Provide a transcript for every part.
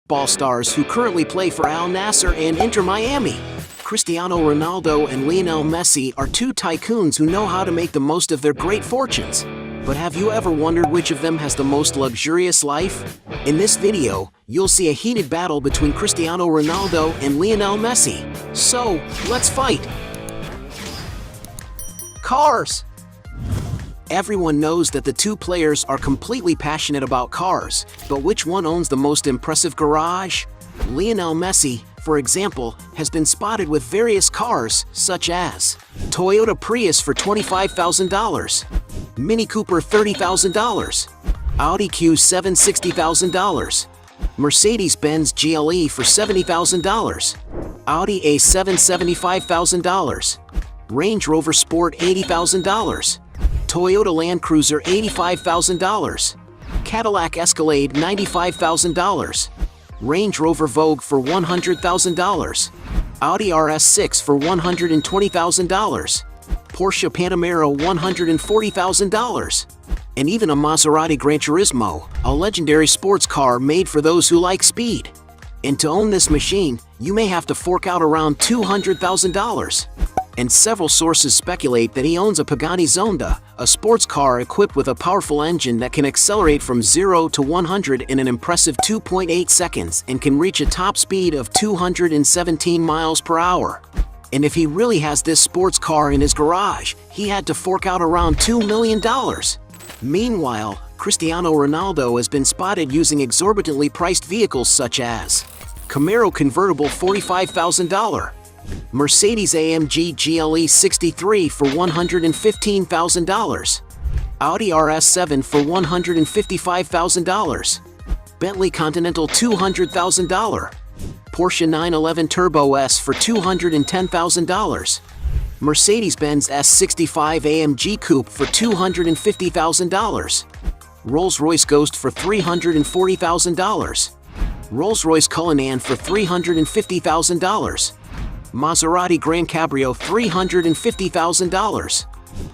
Ball stars who currently play for Al Nassr and Inter Miami. Cristiano Ronaldo and Lionel Messi are two tycoons who know how to make the most of their great fortunes. But have you ever wondered which of them has the most luxurious life? In this video, you'll see a heated battle between Cristiano Ronaldo and Lionel Messi. So, let's fight! Cars! Everyone knows that the two players are completely passionate about cars, but which one owns the most impressive garage? Lionel Messi, for example, has been spotted with various cars, such as Toyota Prius for $25,000, Mini Cooper $30,000, Audi Q7 $60,000, Mercedes-Benz GLE for $70,000, Audi A7 $75,000, Range Rover Sport $80,000, Toyota Land Cruiser $85,000, Cadillac Escalade $95,000, Range Rover Vogue for $100,000, Audi RS6 for $120,000, Porsche Panamera $140,000, and even a Maserati Gran Turismo, a legendary sports car made for those who like speed. And to own this machine, you may have to fork out around $200,000. And several sources speculate that he owns a Pagani Zonda, a sports car equipped with a powerful engine that can accelerate from 0 to 100 in an impressive 2.8 seconds and can reach a top speed of 217 miles per hour. And if he really has this sports car in his garage, he had to fork out around $2 million. Meanwhile, Cristiano Ronaldo has been spotted using exorbitantly priced vehicles such as Camaro convertible $45,000, Mercedes-AMG GLE 63 for $115,000, Audi RS7 for $155,000, Bentley Continental $200,000, Porsche 911 Turbo S for $210,000, Mercedes-Benz S65 AMG Coupe for $250,000, Rolls-Royce Ghost for $340,000, Rolls-Royce Cullinan for $350,000, Maserati Gran Cabrio $350,000,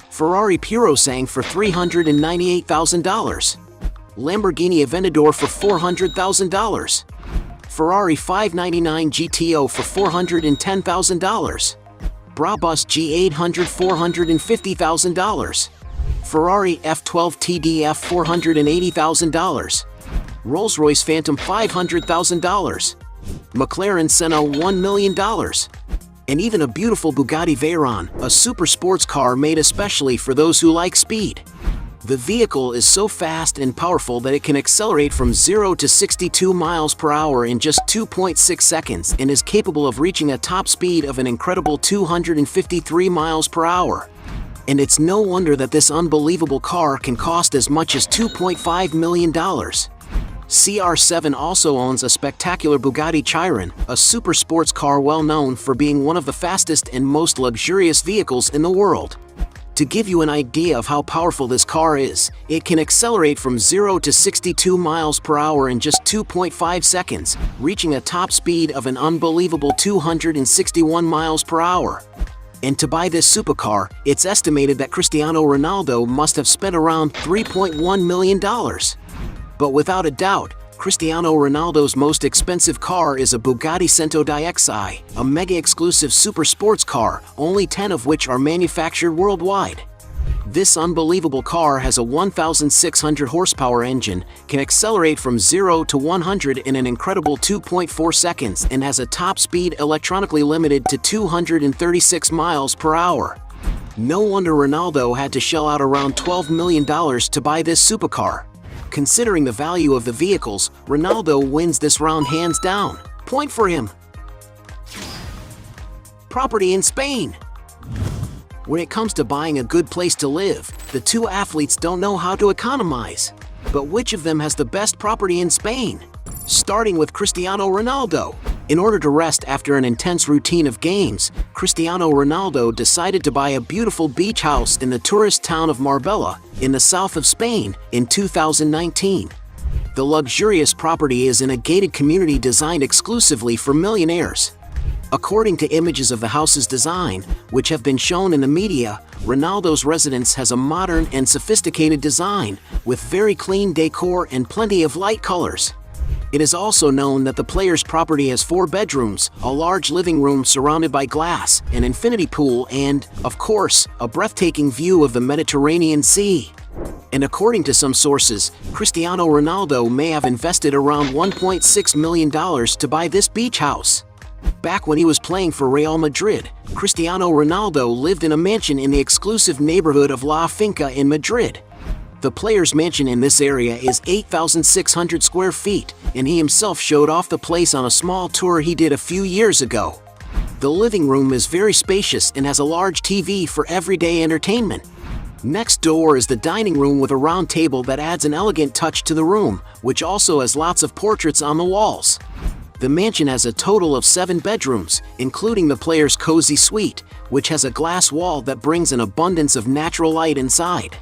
Ferrari Purosangue for $398,000, Lamborghini Aventador for $400,000, Ferrari 599 GTO for $410,000, Brabus G800 $450,000, Ferrari F12 TDF $480,000, Rolls-Royce Phantom $500,000, McLaren Senna $1 million, and even a beautiful Bugatti Veyron, a super sports car made especially for those who like speed. The vehicle is so fast and powerful that it can accelerate from 0 to 62 miles per hour in just 2.6 seconds and is capable of reaching a top speed of an incredible 253 miles per hour. And it's no wonder that this unbelievable car can cost as much as $2.5 million. CR7 also owns a spectacular Bugatti Chiron, a super sports car well known for being one of the fastest and most luxurious vehicles in the world. To give you an idea of how powerful this car is, it can accelerate from 0 to 62 miles per hour in just 2.5 seconds, reaching a top speed of an unbelievable 261 miles per hour. And to buy this supercar, it's estimated that Cristiano Ronaldo must have spent around $3.1 million. But without a doubt, Cristiano Ronaldo's most expensive car is a Bugatti Cento DXi, a mega-exclusive super sports car, only 10 of which are manufactured worldwide. This unbelievable car has a 1,600 horsepower engine, can accelerate from 0 to 100 in an incredible 2.4 seconds, and has a top speed electronically limited to 236 miles per hour. No wonder Ronaldo had to shell out around $12 million to buy this supercar. Considering the value of the vehicles, Ronaldo wins this round hands down. Point for him. Property in Spain. When it comes to buying a good place to live, the two athletes don't know how to economize. But which of them has the best property in Spain? Starting with Cristiano Ronaldo. In order to rest after an intense routine of games, Cristiano Ronaldo decided to buy a beautiful beach house in the tourist town of Marbella, in the south of Spain, in 2019. The luxurious property is in a gated community designed exclusively for millionaires. According to images of the house's design, which have been shown in the media, Ronaldo's residence has a modern and sophisticated design, with very clean decor and plenty of light colors. It is also known that the player's property has 4 bedrooms, a large living room surrounded by glass, an infinity pool, and, of course, a breathtaking view of the Mediterranean Sea. And according to some sources, Cristiano Ronaldo may have invested around $1.6 million to buy this beach house. Back when he was playing for Real Madrid, Cristiano Ronaldo lived in a mansion in the exclusive neighborhood of La Finca in Madrid. The player's mansion in this area is 8,600 square feet, and he himself showed off the place on a small tour he did a few years ago. The living room is very spacious and has a large TV for everyday entertainment. Next door is the dining room with a round table that adds an elegant touch to the room, which also has lots of portraits on the walls. The mansion has a total of 7 bedrooms, including the player's cozy suite, which has a glass wall that brings an abundance of natural light inside.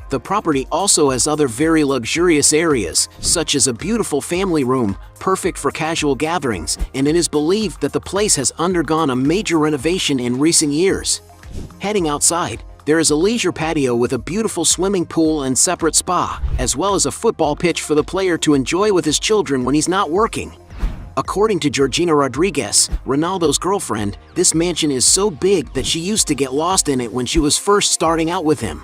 The property also has other very luxurious areas, such as a beautiful family room, perfect for casual gatherings, and it is believed that the place has undergone a major renovation in recent years. Heading outside, there is a leisure patio with a beautiful swimming pool and separate spa, as well as a football pitch for the player to enjoy with his children when he's not working. According to Georgina Rodriguez, Ronaldo's girlfriend, this mansion is so big that she used to get lost in it when she was first starting out with him.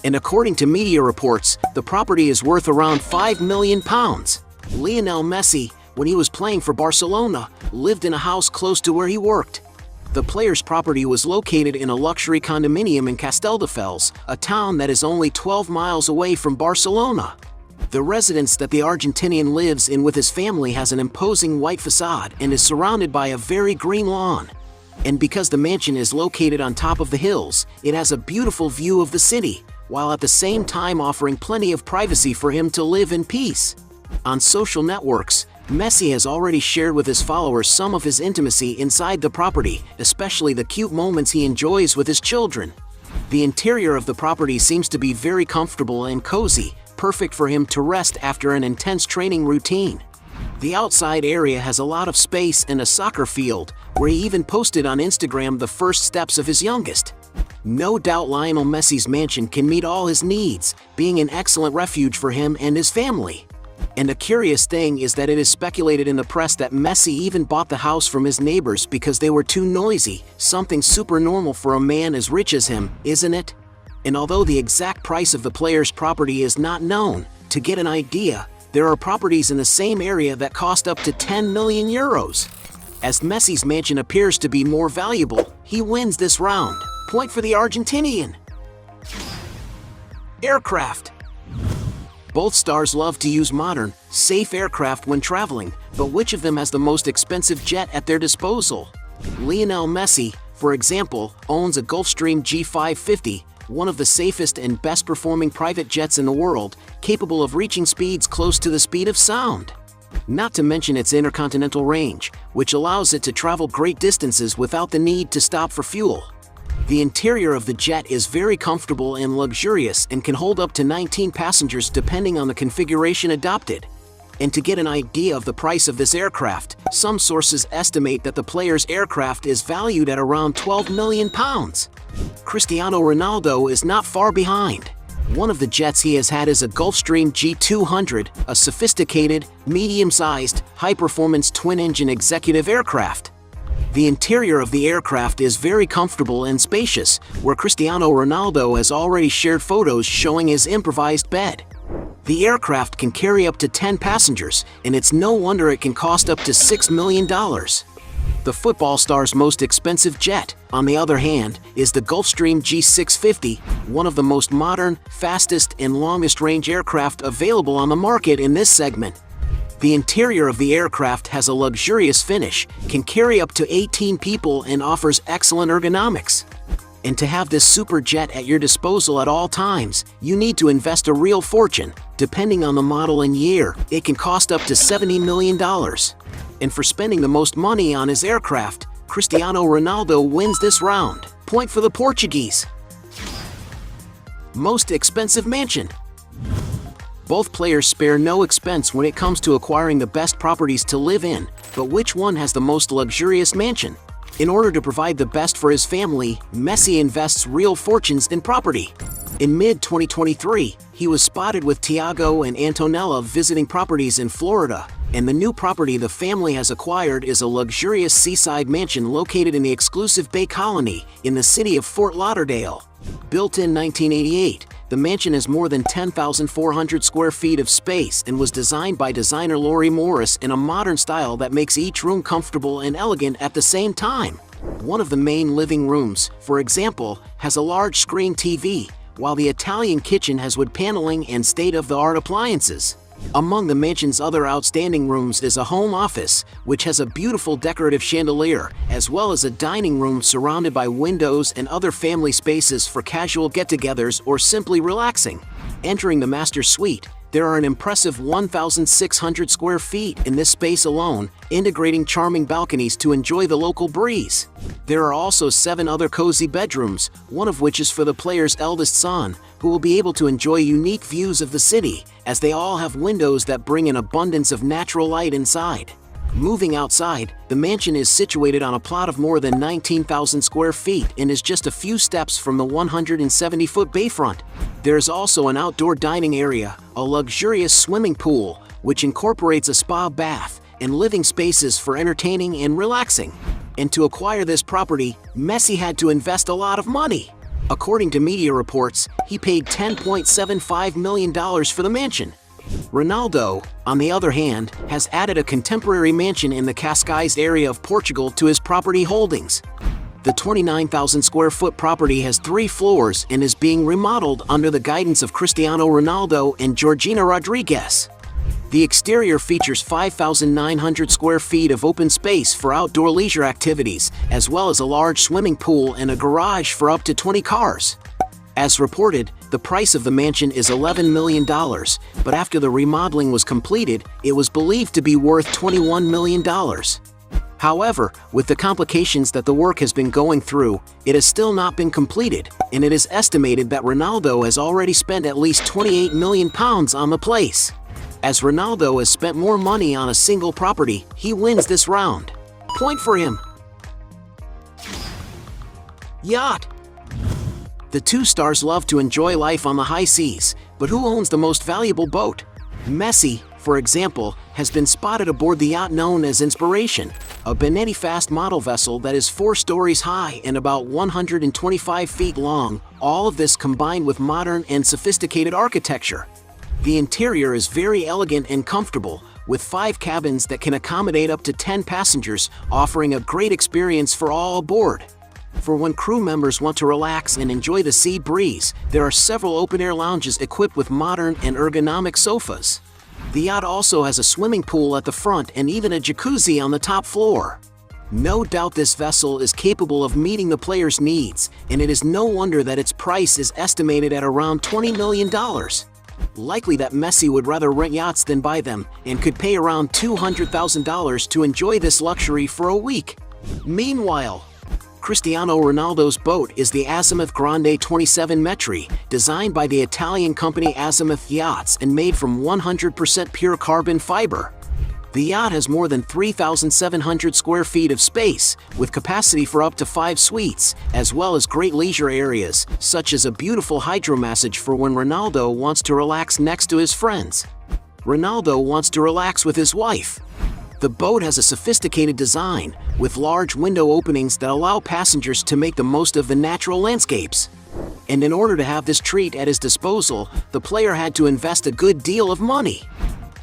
And according to media reports, the property is worth around £5 million. Lionel Messi, when he was playing for Barcelona, lived in a house close to where he worked. The player's property was located in a luxury condominium in Castelldefels, a town that is only 12 miles away from Barcelona. The residence that the Argentinian lives in with his family has an imposing white facade and is surrounded by a very green lawn. And because the mansion is located on top of the hills, it has a beautiful view of the city, while at the same time offering plenty of privacy for him to live in peace. On social networks, Messi has already shared with his followers some of his intimacy inside the property, especially the cute moments he enjoys with his children. The interior of the property seems to be very comfortable and cozy, perfect for him to rest after an intense training routine. The outside area has a lot of space and a soccer field, where he even posted on Instagram the first steps of his youngest. No doubt Lionel Messi's mansion can meet all his needs, being an excellent refuge for him and his family. And a curious thing is that it is speculated in the press that Messi even bought the house from his neighbors because they were too noisy, something super normal for a man as rich as him, isn't it? And although the exact price of the player's property is not known, to get an idea, there are properties in the same area that cost up to 10 million euros. As Messi's mansion appears to be more valuable, he wins this round. Point for the Argentinian. Aircraft. Both stars love to use modern, safe aircraft when traveling, but which of them has the most expensive jet at their disposal? Lionel Messi, for example, owns a Gulfstream G550, one of the safest and best-performing private jets in the world, capable of reaching speeds close to the speed of sound. Not to mention its intercontinental range, which allows it to travel great distances without the need to stop for fuel. The interior of the jet is very comfortable and luxurious and can hold up to 19 passengers depending on the configuration adopted. And to get an idea of the price of this aircraft, some sources estimate that the player's aircraft is valued at around £12 million. Cristiano Ronaldo is not far behind. One of the jets he has had is a Gulfstream G200, a sophisticated, medium-sized, high-performance twin-engine executive aircraft. The interior of the aircraft is very comfortable and spacious, where Cristiano Ronaldo has already shared photos showing his improvised bed. The aircraft can carry up to 10 passengers, and it's no wonder it can cost up to $6 million. The football star's most expensive jet, on the other hand, is the Gulfstream G650, one of the most modern, fastest, and longest-range aircraft available on the market in this segment. The interior of the aircraft has a luxurious finish, can carry up to 18 people, and offers excellent ergonomics. And to have this super jet at your disposal at all times, you need to invest a real fortune. Depending on the model and year, it can cost up to $70 million. And for spending the most money on his aircraft, Cristiano Ronaldo wins this round. Point for the Portuguese. Most expensive mansion. Both players spare no expense when it comes to acquiring the best properties to live in, but which one has the most luxurious mansion? In order to provide the best for his family, Messi invests real fortunes in property. In mid-2023, He was spotted with Tiago and Antonella visiting properties in Florida, and the new property the family has acquired is a luxurious seaside mansion located in the exclusive Bay Colony in the city of Fort Lauderdale. Built in 1988, the mansion has more than 10,400 square feet of space and was designed by designer Lori Morris in a modern style that makes each room comfortable and elegant at the same time. One of the main living rooms, for example, has a large screen TV, while the Italian kitchen has wood paneling and state-of-the-art appliances. Among the mansion's other outstanding rooms is a home office, which has a beautiful decorative chandelier, as well as a dining room surrounded by windows and other family spaces for casual get-togethers or simply relaxing. Entering the master suite, there are an impressive 1,600 square feet in this space alone, integrating charming balconies to enjoy the local breeze. There are also 7 other cozy bedrooms, one of which is for the player's eldest son, who will be able to enjoy unique views of the city, as they all have windows that bring an abundance of natural light inside. Moving outside, the mansion is situated on a plot of more than 19,000 square feet and is just a few steps from the 170-foot bayfront. There is also an outdoor dining area, a luxurious swimming pool, which incorporates a spa bath, and living spaces for entertaining and relaxing. And to acquire this property, Messi had to invest a lot of money. According to media reports, he paid $10.75 million for the mansion. Ronaldo, on the other hand, has added a contemporary mansion in the Cascais area of Portugal to his property holdings. The 29,000 square foot property has 3 floors and is being remodeled under the guidance of Cristiano Ronaldo and Georgina Rodriguez. The exterior features 5,900 square feet of open space for outdoor leisure activities, as well as a large swimming pool and a garage for up to 20 cars. As reported, the price of the mansion is $11 million, but after the remodeling was completed, it was believed to be worth $21 million. However, with the complications that the work has been going through, it has still not been completed, and it is estimated that Ronaldo has already spent at least £28 million on the place. As Ronaldo has spent more money on a single property, he wins this round. Point for him. Yacht. The 2 stars love to enjoy life on the high seas, but who owns the most valuable boat? Messi, for example, has been spotted aboard the yacht known as Inspiration, a Benetti fast model vessel that is 4 stories high and about 125 feet long, all of this combined with modern and sophisticated architecture. The interior is very elegant and comfortable, with 5 cabins that can accommodate up to 10 passengers, offering a great experience for all aboard. For when crew members want to relax and enjoy the sea breeze, there are several open-air lounges equipped with modern and ergonomic sofas. The yacht also has a swimming pool at the front and even a jacuzzi on the top floor. No doubt this vessel is capable of meeting the player's needs, and it is no wonder that its price is estimated at around $20 million. Likely that Messi would rather rent yachts than buy them, and could pay around $200,000 to enjoy this luxury for a week. Meanwhile, Cristiano Ronaldo's boat is the Azimuth Grande 27 Metri, designed by the Italian company Azimuth Yachts and made from 100% pure carbon fiber. The yacht has more than 3,700 square feet of space, with capacity for up to 5 suites, as well as great leisure areas, such as a beautiful hydromassage for when Ronaldo wants to relax next to his friends. Ronaldo wants to relax with his wife. The boat has a sophisticated design, with large window openings that allow passengers to make the most of the natural landscapes. And in order to have this treat at his disposal, the player had to invest a good deal of money.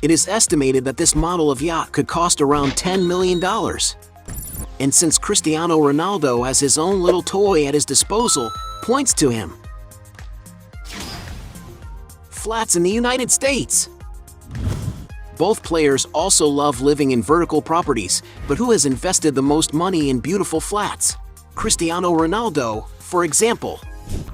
It is estimated that this model of yacht could cost around $10 million. And since Cristiano Ronaldo has his own little toy at his disposal, points to him. Flats in the United States. Both players also love living in vertical properties, but who has invested the most money in beautiful flats? Cristiano Ronaldo, for example.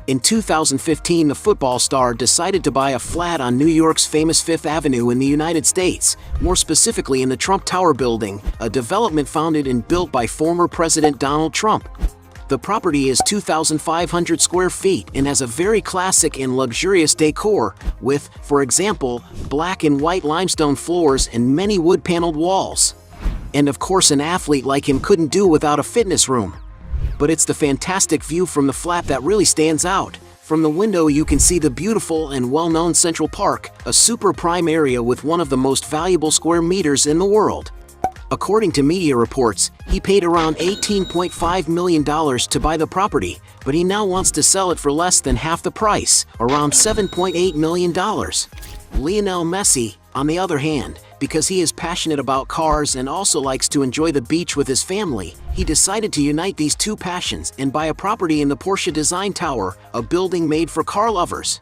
In 2015, the football star decided to buy a flat on New York's famous Fifth Avenue in the United States, more specifically in the Trump Tower building, a development founded and built by former President Donald Trump. The property is 2,500 square feet and has a very classic and luxurious decor, with, for example, black and white limestone floors and many wood-paneled walls. And of course, an athlete like him couldn't do without a fitness room. But it's the fantastic view from the flat that really stands out, From the window you can see the beautiful and well-known Central Park, a super prime area with one of the most valuable square meters in the world. According to media reports, he paid around $18.5 million to buy the property, but he now wants to sell it for less than half the price, around $7.8 million. Lionel Messi, on the other hand, because he is passionate about cars and also likes to enjoy the beach with his family, he decided to unite these two passions and buy a property in the Porsche Design Tower, a building made for car lovers.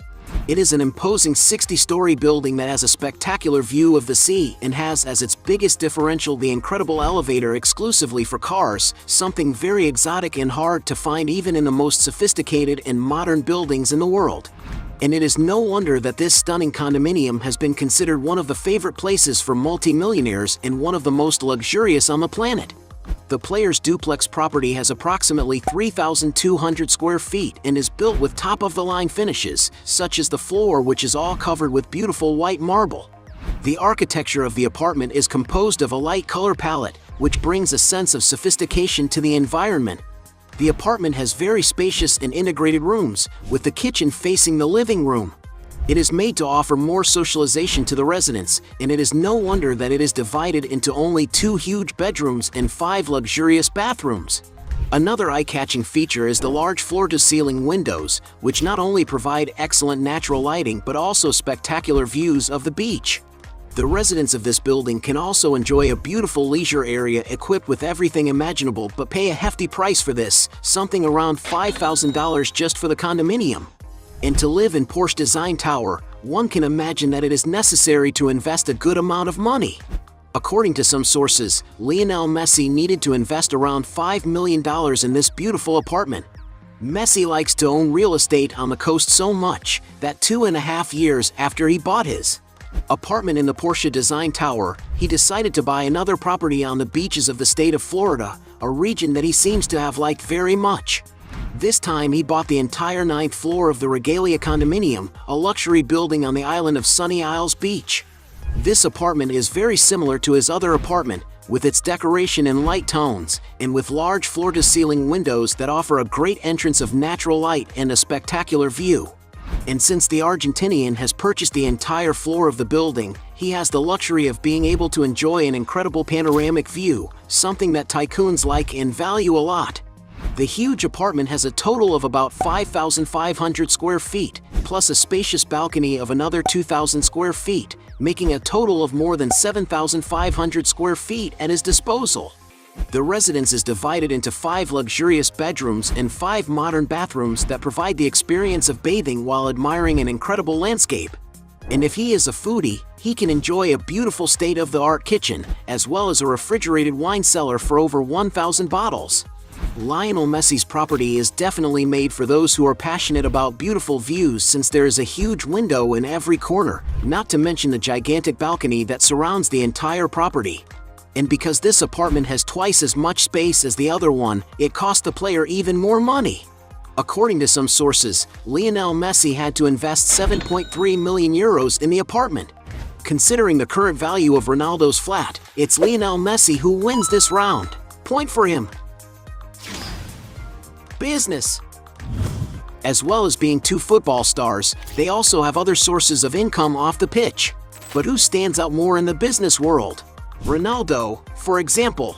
It is an imposing 60-story building that has a spectacular view of the sea and has as its biggest differential the incredible elevator exclusively for cars, something very exotic and hard to find even in the most sophisticated and modern buildings in the world. And it is no wonder that this stunning condominium has been considered one of the favorite places for multi-millionaires and one of the most luxurious on the planet. The player's duplex property has approximately 3,200 square feet and is built with top-of-the-line finishes, such as the floor, which is all covered with beautiful white marble. The architecture of the apartment is composed of a light color palette, which brings a sense of sophistication to the environment. The apartment has very spacious and integrated rooms, with the kitchen facing the living room. It is made to offer more socialization to the residents, and it is no wonder that it is divided into only 2 huge bedrooms and 5 luxurious bathrooms. Another eye-catching feature is the large floor-to-ceiling windows, which not only provide excellent natural lighting but also spectacular views of the beach. The residents of this building can also enjoy a beautiful leisure area equipped with everything imaginable but pay a hefty price for this, something around $5,000 just for the condominium. And to live in Porsche Design Tower, one can imagine that it is necessary to invest a good amount of money. According to some sources, Lionel Messi needed to invest around $5 million in this beautiful apartment. Messi likes to own real estate on the coast so much that 2.5 years after he bought his apartment in the Porsche Design Tower, he decided to buy another property on the beaches of the state of Florida, a region that he seems to have liked very much. This time he bought the entire 9th floor of the Regalia condominium, a luxury building on the island of Sunny Isles Beach. This apartment is very similar to his other apartment, with its decoration in light tones, and with large floor-to-ceiling windows that offer a great entrance of natural light and a spectacular view. And since the Argentinian has purchased the entire floor of the building, he has the luxury of being able to enjoy an incredible panoramic view, something that tycoons like and value a lot. The huge apartment has a total of about 5,500 square feet, plus a spacious balcony of another 2,000 square feet, making a total of more than 7,500 square feet at his disposal. The residence is divided into 5 luxurious bedrooms and 5 modern bathrooms that provide the experience of bathing while admiring an incredible landscape. And if he is a foodie, he can enjoy a beautiful state-of-the-art kitchen, as well as a refrigerated wine cellar for over 1,000 bottles. Lionel Messi's property is definitely made for those who are passionate about beautiful views, since there is a huge window in every corner, not to mention the gigantic balcony that surrounds the entire property. And because this apartment has twice as much space as the other one, it cost the player even more money. According to some sources, Lionel Messi had to invest 7.3 million euros in the apartment. Considering the current value of Ronaldo's flat, it's Lionel Messi who wins this round. Point for him. Business. As well as being 2 football stars, they also have other sources of income off the pitch. But who stands out more in the business world? Ronaldo, for example.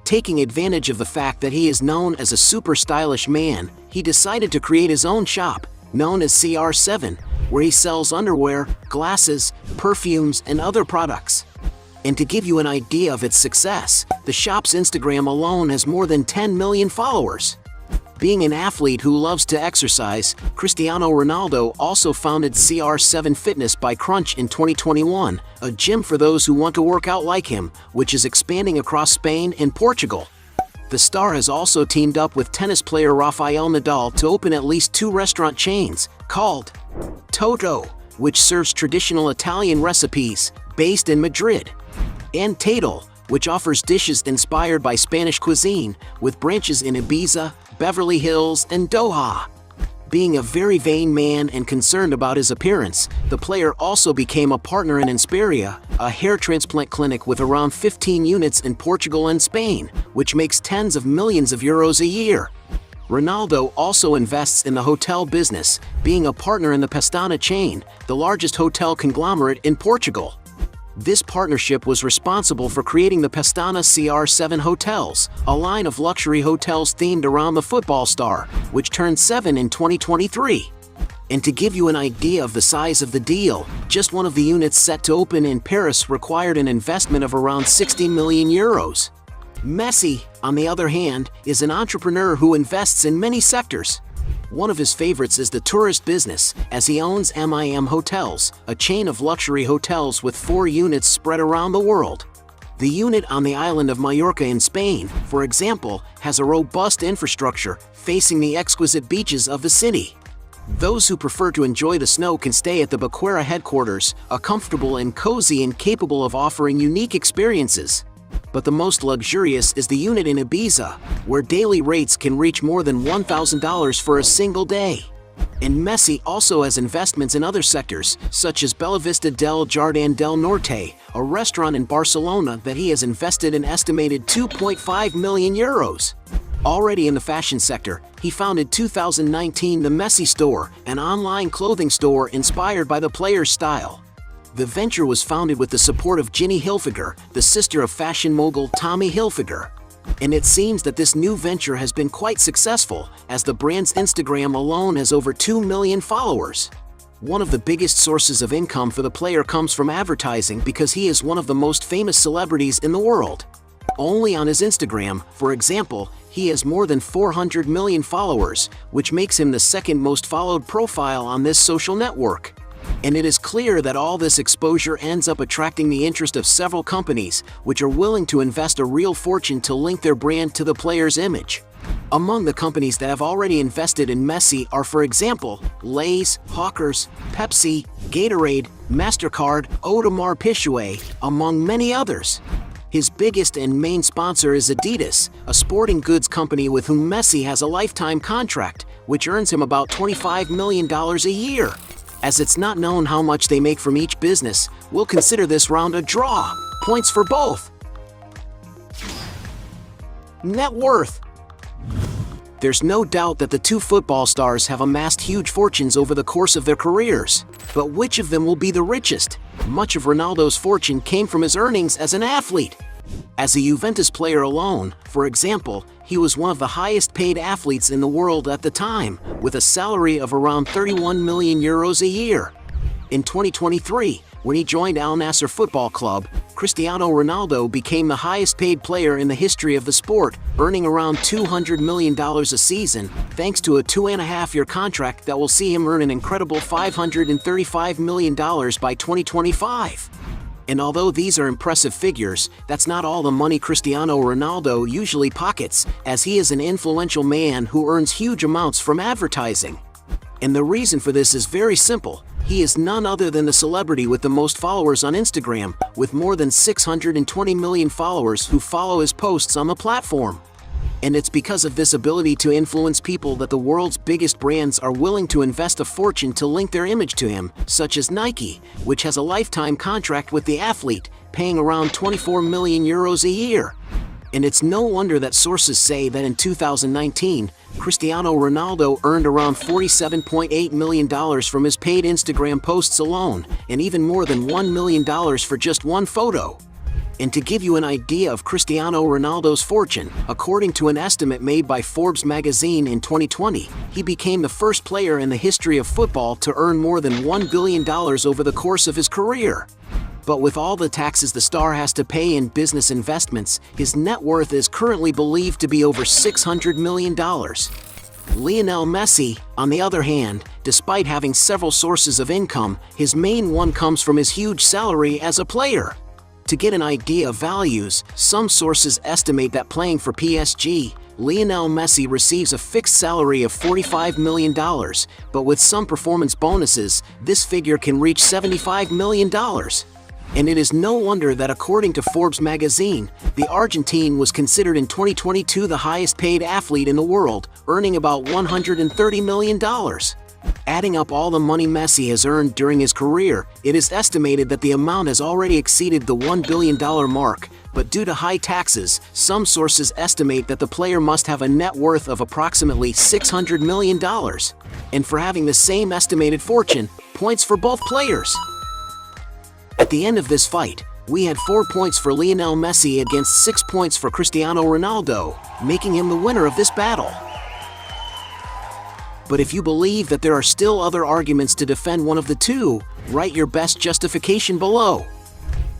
Taking advantage of the fact that he is known as a super stylish man, he decided to create his own shop, known as CR7, where he sells underwear, glasses, perfumes, and other products. And to give you an idea of its success, the shop's Instagram alone has more than 10 million followers. Being an athlete who loves to exercise, Cristiano Ronaldo also founded CR7 Fitness by Crunch in 2021, a gym for those who want to work out like him, which is expanding across Spain and Portugal. The star has also teamed up with tennis player Rafael Nadal to open at least 2 restaurant chains, called Toto, which serves traditional Italian recipes, based in Madrid, and Tatel, which offers dishes inspired by Spanish cuisine, with branches in Ibiza, Beverly Hills, and Doha. Being a very vain man and concerned about his appearance, the player also became a partner in Inspiria, a hair transplant clinic with around 15 units in Portugal and Spain, which makes tens of millions of euros a year. Ronaldo also invests in the hotel business, being a partner in the Pestana chain, the largest hotel conglomerate in Portugal. This partnership was responsible for creating the Pestana CR7 hotels, a line of luxury hotels themed around the football star, which turned 7 in 2023. And to give you an idea of the size of the deal, just one of the units set to open in Paris required an investment of around 60 million euros. Messi, on the other hand, is an entrepreneur who invests in many sectors. One of his favorites is the tourist business, as he owns MIM Hotels, a chain of luxury hotels with 4 units spread around the world. The unit on the island of Mallorca in Spain, for example, has a robust infrastructure facing the exquisite beaches of the city. Those who prefer to enjoy the snow can stay at the Baquera headquarters, a comfortable and cozy and capable of offering unique experiences. But the most luxurious is the unit in Ibiza, where daily rates can reach more than $1,000 for a single day. And Messi also has investments in other sectors, such as Bellavista del Jardín del Norte, a restaurant in Barcelona that he has invested an estimated 2.5 million euros. Already in the fashion sector, he founded 2019 the Messi Store, an online clothing store inspired by the player's style. The venture was founded with the support of Ginny Hilfiger, the sister of fashion mogul Tommy Hilfiger. And it seems that this new venture has been quite successful, as the brand's Instagram alone has over 2 million followers. One of the biggest sources of income for the player comes from advertising because he is one of the most famous celebrities in the world. Only on his Instagram, for example, he has more than 400 million followers, which makes him the second most followed profile on this social network. And it is clear that all this exposure ends up attracting the interest of several companies, which are willing to invest a real fortune to link their brand to the player's image. Among the companies that have already invested in Messi are, for example, Lay's, Hawkers, Pepsi, Gatorade, MasterCard, Audemars Piguet, among many others. His biggest and main sponsor is Adidas, a sporting goods company with whom Messi has a lifetime contract, which earns him about $25 million a year. As it's not known how much they make from each business, we'll consider this round a draw. Points for both. Net worth. There's no doubt that the two football stars have amassed huge fortunes over the course of their careers. But which of them will be the richest? Much of Ronaldo's fortune came from his earnings as an athlete. As a Juventus player alone, for example, he was one of the highest paid athletes in the world at the time, with a salary of around 31 million euros a year. In 2023, when he joined Al Nassr Football Club, Cristiano Ronaldo became the highest paid player in the history of the sport, earning around $200 million a season, thanks to a 2.5-year contract that will see him earn an incredible $535 million by 2025. And although these are impressive figures, that's not all the money Cristiano Ronaldo usually pockets, as he is an influential man who earns huge amounts from advertising. And the reason for this is very simple. He is none other than the celebrity with the most followers on Instagram, with more than 620 million followers who follow his posts on the platform. And it's because of this ability to influence people that the world's biggest brands are willing to invest a fortune to link their image to him, such as Nike, which has a lifetime contract with the athlete, paying around 24 million euros a year. And it's no wonder that sources say that in 2019, Cristiano Ronaldo earned around $47.8 million from his paid Instagram posts alone, and even more than $1 million for just one photo. And to give you an idea of Cristiano Ronaldo's fortune, according to an estimate made by Forbes magazine in 2020, he became the first player in the history of football to earn more than $1 billion over the course of his career. But with all the taxes the star has to pay in business investments, his net worth is currently believed to be over $600 million. Lionel Messi, on the other hand, despite having several sources of income, his main one comes from his huge salary as a player. To get an idea of values, some sources estimate that playing for PSG, Lionel Messi receives a fixed salary of $45 million, but with some performance bonuses, this figure can reach $75 million. And it is no wonder that according to Forbes magazine, the Argentine was considered in 2022 the highest paid athlete in the world, earning about $130 million. Adding up all the money Messi has earned during his career, it is estimated that the amount has already exceeded the $1 billion mark, but due to high taxes, some sources estimate that the player must have a net worth of approximately $600 million. And for having the same estimated fortune, points for both players. At the end of this fight, we had 4 points for Lionel Messi against 6 points for Cristiano Ronaldo, making him the winner of this battle. But if you believe that there are still other arguments to defend one of the two, write your best justification below.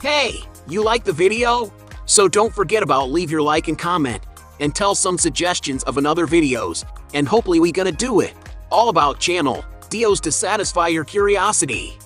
Hey, you like the video? So don't forget about leave your like and comment, and tell some suggestions of another videos, and hopefully we gonna do it. All about channel, deals to satisfy your curiosity.